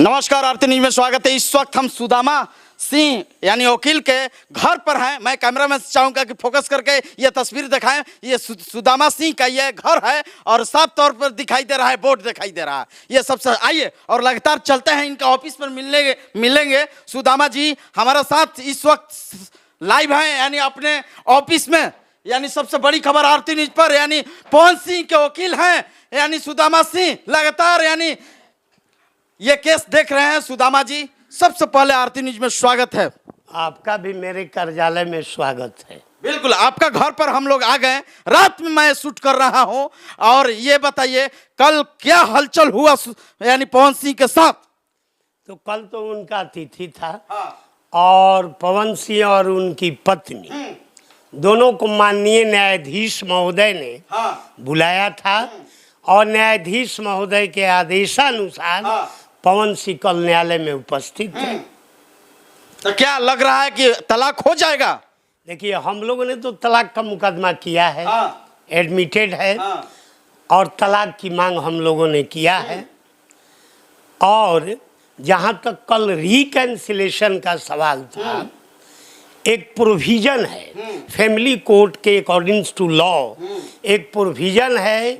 नमस्कार, आरती न्यूज में स्वागत है। इस वक्त हम सुदामा सिंह यानी वकील के घर पर हैं। मैं कैमरामैन से चाहूँगा कि फोकस करके ये तस्वीर दिखाएं। ये सुदामा सिंह का ये घर है और साफ तौर पर दिखाई दे रहा है, बोर्ड दिखाई दे रहा है। ये सबसे आइए और लगातार चलते हैं, इनका ऑफिस पर मिलेंगे। सुदामा जी हमारे साथ इस वक्त लाइव हैं, यानी अपने ऑफिस में। यानी सबसे बड़ी खबर आरती न्यूज पर, यानी पवन सिंह के वकील हैं यानी सुदामा सिंह। लगातार यानी ये केस देख रहे हैं। सुदामा जी, सबसे पहले आरती न्यूज में स्वागत है। आपका भी मेरे कार्यालय में स्वागत है। बिल्कुल, आपका घर पर हम लोग आ गए। रात में मैं शूट कर रहा हूं। और ये बताइए, कल क्या हलचल हुआ यानी पवन सिंह के साथ? तो कल तो उनका अतिथि था। हाँ। और पवन सिंह और उनकी पत्नी दोनों को माननीय न्यायाधीश महोदय ने बुलाया था। और न्यायाधीश महोदय के आदेशानुसार पवन सिंह कल न्यायालय में उपस्थित थे। तो क्या लग रहा है कि तलाक हो जाएगा? देखिए, हम लोगों ने तो तलाक का मुकदमा किया है, एडमिटेड है। और तलाक की मांग हम लोगों ने किया है। और जहाँ तक कल रिकैंसिलेशन का सवाल था, एक प्रोविजन है फैमिली कोर्ट के अकॉर्डिंग टू लॉ, एक प्रोविजन है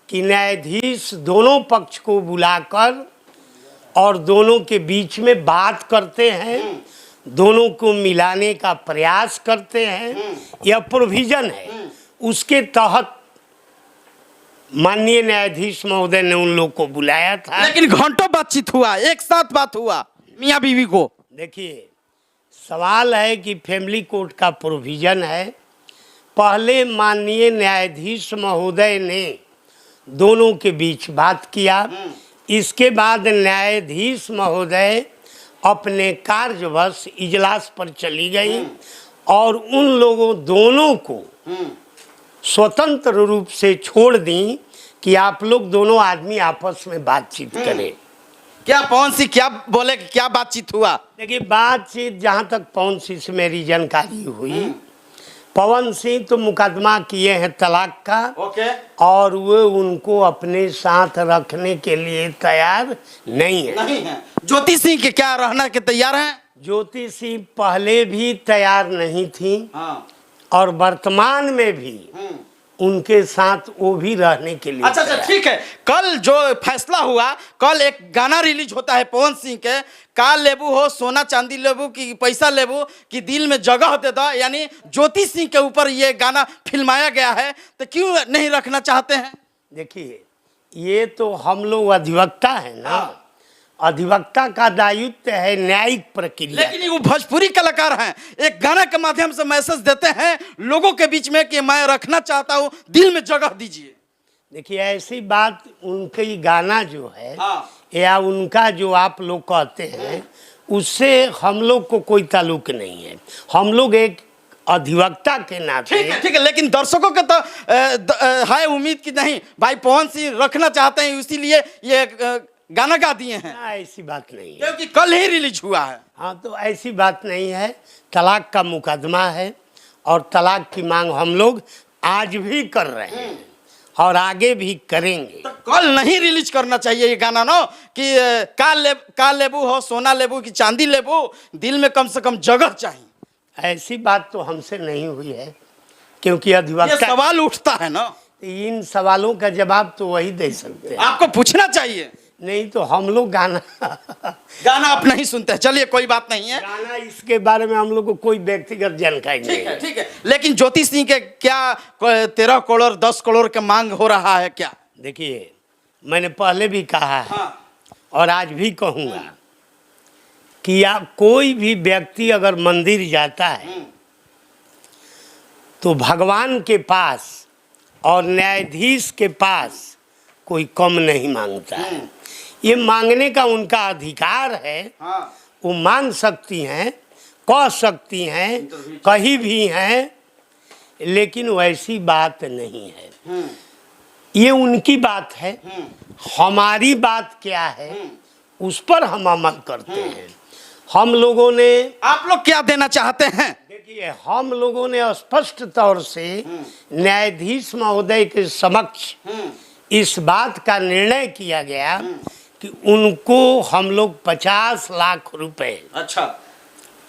कि न्यायाधीश दोनों पक्ष को बुलाकर और दोनों के बीच में बात करते हैं, दोनों को मिलाने का प्रयास करते हैं। यह प्रोविजन है। उसके तहत माननीय न्यायाधीश महोदय ने उन लोग को बुलाया था। लेकिन घंटों बातचीत हुआ, एक साथ बात हुआ मियाँ बीवी को। देखिए, सवाल है कि फैमिली कोर्ट का प्रोविजन है। पहले माननीय न्यायाधीश महोदय ने दोनों के बीच बात किया। इसके बाद न्यायाधीश महोदय अपने कार्यवश इजलास पर चली गई और उन लोगों दोनों को स्वतंत्र रूप से छोड़ दी कि आप लोग दोनों आदमी आपस में बातचीत करें। क्या पवन सिंह क्या बोले, क्या बातचीत हुआ? देखिए, बातचीत जहाँ तक पवन सिंह से मेरी जानकारी हुई, पवन सिंह तो मुकदमा किए हैं तलाक का। और वो उनको अपने साथ रखने के लिए तैयार नहीं है। ज्योति सिंह के क्या रहना के तैयार हैं? ज्योति सिंह पहले भी तैयार नहीं थी। और वर्तमान में भी उनके साथ वो भी रहने के लिए। अच्छा, ठीक है। कल जो फैसला हुआ, कल एक गाना रिलीज होता है पवन सिंह के, का लेबू हो सोना चांदी लेबू कि पैसा लेबू कि दिल में जगह दे दो, यानी ज्योति सिंह के ऊपर ये गाना फिल्माया गया है। तो क्यों नहीं रखना चाहते हैं? देखिए, ये तो हम लोग अधिवक्ता है ना। अधिवक्ता का दायित्व है न्यायिक प्रक्रिया। लेकिन वो भोजपुरी कलाकार हैं, एक गाना के माध्यम से मैसेज देते हैं लोगों के बीच में कि मैं रखना चाहता हूँ, दिल में जगह दीजिए। देखिए, ऐसी बात उनकी गाना जो है या उनका जो आप लोग कहते हैं, उससे हम लोग को कोई ताल्लुक नहीं है। हम लोग एक अधिवक्ता के नाते। ठीक है, लेकिन दर्शकों के तो है उम्मीद कि नहीं भाई पवन सिंह रखना चाहते हैं, इसीलिए ये गाना गा दिए हैं। ऐसी बात नहीं है, क्योंकि कल ही रिलीज हुआ है। हाँ, तो ऐसी बात नहीं है। तलाक का मुकदमा है और तलाक की मांग हम लोग आज भी कर रहे हैं और आगे भी करेंगे। तो कल नहीं रिलीज करना चाहिए ये गाना ना, कि का लेबू हो सोना लेबू कि चांदी लेबू, दिल में कम से कम जगह चाहिए। ऐसी बात तो हमसे नहीं हुई है, क्योंकि अधिवक्ता सवाल उठता है ना। इन सवालों का जवाब तो वही दे सकते हैं। आपको पूछना चाहिए। नहीं तो हम लोग गाना आप नहीं सुनते। चलिए, कोई बात नहीं है। गाना इसके बारे में हम लोग को कोई व्यक्तिगत जानकारी नहीं है। ठीक है। लेकिन ज्योति सिंह के क्या 13 करोड़ 10 करोड़ के मांग हो रहा है क्या? देखिए, मैंने पहले भी कहा है और आज भी कहूँगा कि कोई भी व्यक्ति अगर मंदिर जाता है तो भगवान के पास और न्यायाधीश के पास कोई कम नहीं मांगता है। ये मांगने का उनका अधिकार है। वो मांग सकती हैं, कह सकती हैं, कहीं भी हैं, लेकिन वैसी बात नहीं है। ये उनकी बात है। हमारी बात क्या है, उस पर हम अमल करते हैं। हम लोगों ने, आप लोग क्या देना चाहते हैं? देखिए, हम लोगों ने स्पष्ट तौर से न्यायाधीश महोदय के समक्ष इस बात का निर्णय किया गया कि उनको हम लोग 50 लाख रुपए अच्छा,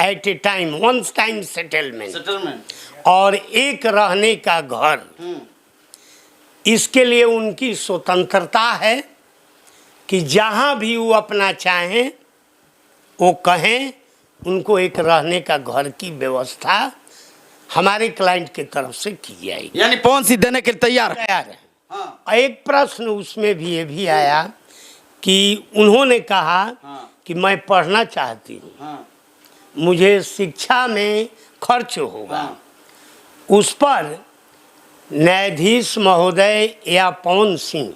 at a time, one time settlement settlement. और एक रहने का घर, इसके लिए उनकी स्वतंत्रता है कि जहाँ भी वो अपना चाहें वो कहें, उनको एक रहने का घर की व्यवस्था हमारे क्लाइंट के तरफ से की जाएगी। यानी पवन सिंह देने के लिए तैयार है। तैयार है। हाँ। एक प्रश्न उसमें भी ये भी आया कि उन्होंने कहा कि मैं पढ़ना चाहती हूँ, मुझे शिक्षा में खर्च होगा। उस पर न्यायाधीश महोदय या पवन सिंह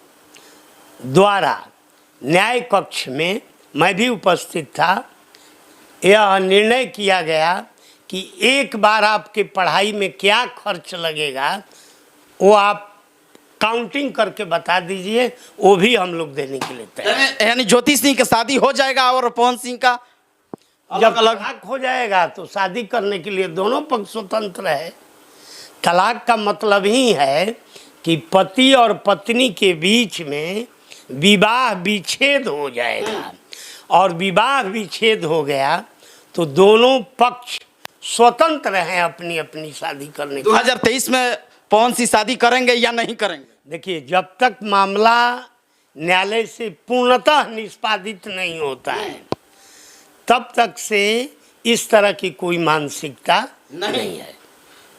द्वारा न्याय कक्ष में, मैं भी उपस्थित था, यह निर्णय किया गया कि एक बार आपके पढ़ाई में क्या खर्च लगेगा वो आप काउंटिंग करके बता दीजिए, वो भी हम लोग देने के लिए तैयार हैं। यानी ज्योति सिंह की शादी हो जाएगा और पवन सिंह का जब तलाक हो जाएगा तो शादी करने के लिए दोनों पक्ष स्वतंत्र है। तलाक का मतलब ही है कि पति और पत्नी के बीच में विवाह विच्छेद हो जाएगा, और विवाह विच्छेद हो गया तो दोनों पक्ष स्वतंत्र हैं अपनी अपनी शादी करने के। 2023 में पवन सिंह शादी करेंगे या नहीं करेंगे? देखिए, जब तक मामला न्यायालय से पूर्णतः निष्पादित नहीं होता है तब तक से इस तरह की कोई मानसिकता नहीं है।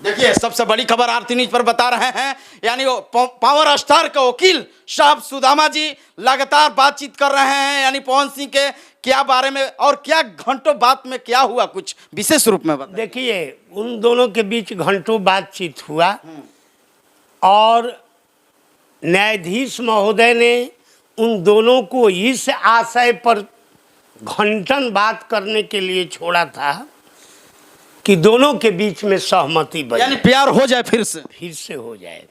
देखिए, सबसे बड़ी खबर आरती न्यूज पर बता रहे हैं, यानी वो पावर स्टार के वकील साहब सुदामा जी लगातार बातचीत कर रहे हैं, यानी पवन सिंह के क्या बारे में और क्या घंटों बात में क्या हुआ, कुछ विशेष रूप में बताइए। देखिए, उन दोनों के बीच घंटों बातचीत हुआ और न्यायाधीश महोदय ने उन दोनों को इस आशय पर घंटन बात करने के लिए छोड़ा था कि दोनों के बीच में सहमति बने, यानी प्यार हो जाए फिर से हो जाए।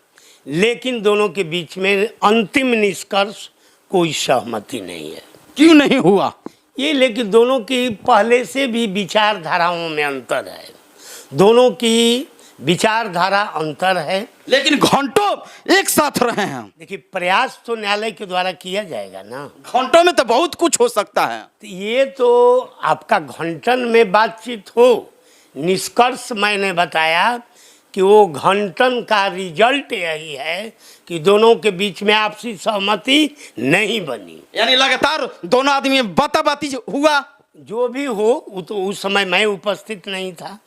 लेकिन दोनों के बीच में अंतिम निष्कर्ष कोई सहमति नहीं है। क्यों नहीं हुआ ये? लेकिन दोनों की पहले से भी विचारधाराओं में अंतर है, दोनों की विचारधारा अंतर है, लेकिन घंटों एक साथ रहे हैं। देखिए, प्रयास तो न्यायालय के द्वारा किया जाएगा ना। घंटों में तो बहुत कुछ हो सकता है। तो ये तो आपका घंटन में बातचीत हो, निष्कर्ष मैंने बताया कि वो घंटन का रिजल्ट यही है कि दोनों के बीच में आपसी सहमति नहीं बनी। यानी लगातार दोनों आदमी बाताबाती हुआ। जो भी हो, वो तो उस समय मैं उपस्थित नहीं था,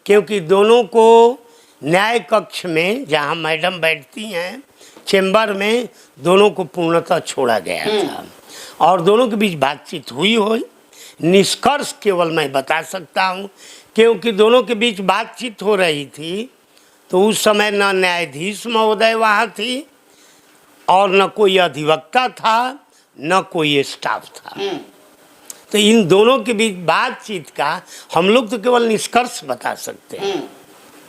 क्योंकि दोनों को न्याय कक्ष में जहाँ मैडम बैठती हैं चेंबर में दोनों को पूर्णतः छोड़ा गया था और दोनों के बीच बातचीत हुई। निष्कर्ष केवल मैं बता सकता हूँ, क्योंकि दोनों के बीच बातचीत हो रही थी तो उस समय न न्यायाधीश महोदय वहाँ थी और न कोई अधिवक्ता था, न कोई स्टाफ था। तो इन दोनों के बीच बातचीत का हम लोग तो केवल निष्कर्ष बता सकते हैं।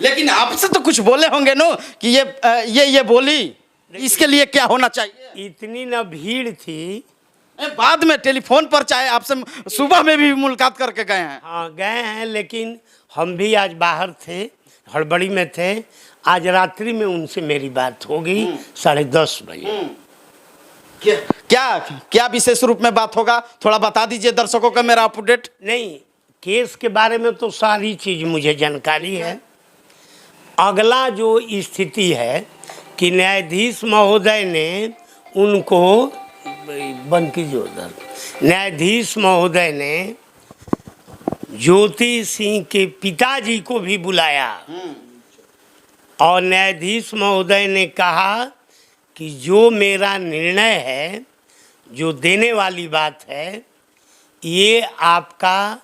लेकिन आपसे तो कुछ बोले होंगे नो कि ये बोली, इसके लिए क्या होना चाहिए? इतनी न भीड़ थी, बाद में टेलीफोन पर चाहे आपसे सुबह में भी मुलाकात करके गए हैं। हाँ, गए हैं, लेकिन हम भी आज बाहर थे, हड़बड़ी में थे। आज रात्रि में उनसे मेरी बात हो गई 10:30 बजे। क्या क्या विशेष रूप में बात होगा, थोड़ा बता दीजिए दर्शकों को मेरा अपडेट। नहीं, केस के बारे में तो सारी चीज मुझे जानकारी है। अगला जो स्थिति है कि न्यायाधीश महोदय ने उनको बंद कीजिए उधर, न्यायाधीश महोदय ने ज्योति सिंह के पिताजी को भी बुलाया और न्यायाधीश महोदय ने कहा कि जो मेरा निर्णय है, जो देने वाली बात है, ये आपका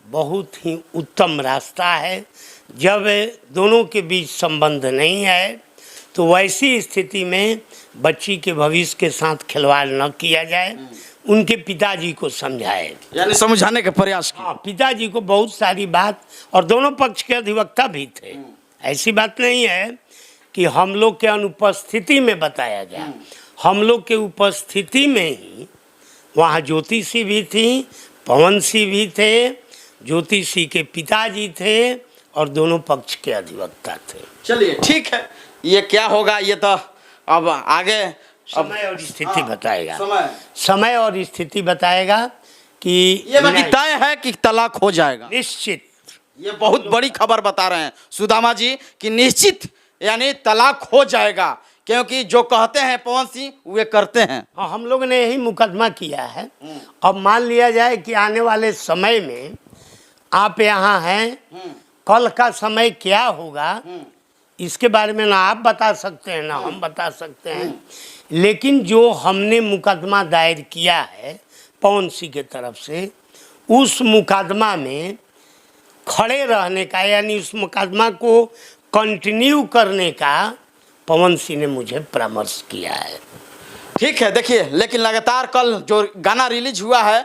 बहुत ही उत्तम रास्ता है। जब दोनों के बीच संबंध नहीं है तो वैसी स्थिति में बच्ची के भविष्य के साथ खिलवाड़ न किया जाए। उनके पिताजी को समझाए, यानी समझाने के प्रयास किए। हाँ, पिताजी को बहुत सारी बात, और दोनों पक्ष के अधिवक्ता भी थे। ऐसी बात नहीं है कि हम लोग के अनुपस्थिति में बताया गया, हम लोग के उपस्थिति में ही वहाँ ज्योति सिंह भी थी, पवन सिंह भी थे, ज्योति सिंह के पिताजी थे और दोनों पक्ष के अधिवक्ता थे। चलिए ठीक है, ये क्या होगा ये तो अब आगे समय और स्थिति बताएगा। समय और स्थिति बताएगा कि ये बाकी तय है कि तलाक हो जाएगा। निश्चित। ये बहुत बड़ी खबर बता रहे हैं सुदामा जी कि निश्चित यानी तलाक हो जाएगा, क्योंकि जो कहते हैं पवन सिंह वे करते हैं। हाँ, हम लोग ने यही मुकदमा किया है। अब मान लिया जाए कि आने वाले समय में आप यहाँ हैं, कल का समय क्या होगा इसके बारे में ना आप बता सकते हैं ना हम बता सकते हैं, लेकिन जो हमने मुकदमा दायर किया है पवन सिंह के तरफ से, उस मुकदमा में खड़े रहने का यानी उस मुकदमा को कंटिन्यू करने का पवन सिंह ने मुझे परामर्श किया है। ठीक है, देखिए लेकिन लगातार कल जो गाना रिलीज हुआ है,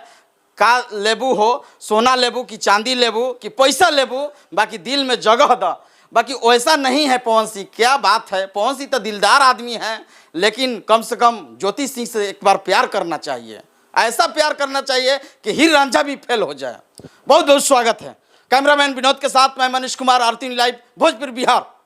का लेबू हो, सोना लेबू कि चांदी लेबू कि पैसा लेबू, बाकी दिल में जगह द, बाकी वैसा नहीं है पवन सिंह। क्या बात है, पवन सिंह तो दिलदार आदमी है, लेकिन कम से कम ज्योति सिंह से एक बार प्यार करना चाहिए, ऐसा प्यार करना चाहिए कि हीर रांझा भी फेल हो जाए। बहुत बहुत स्वागत है। कैमरामैन विनोद के साथ मैं मनीष कुमार, आरती लाइव, भोजपुर, बिहार।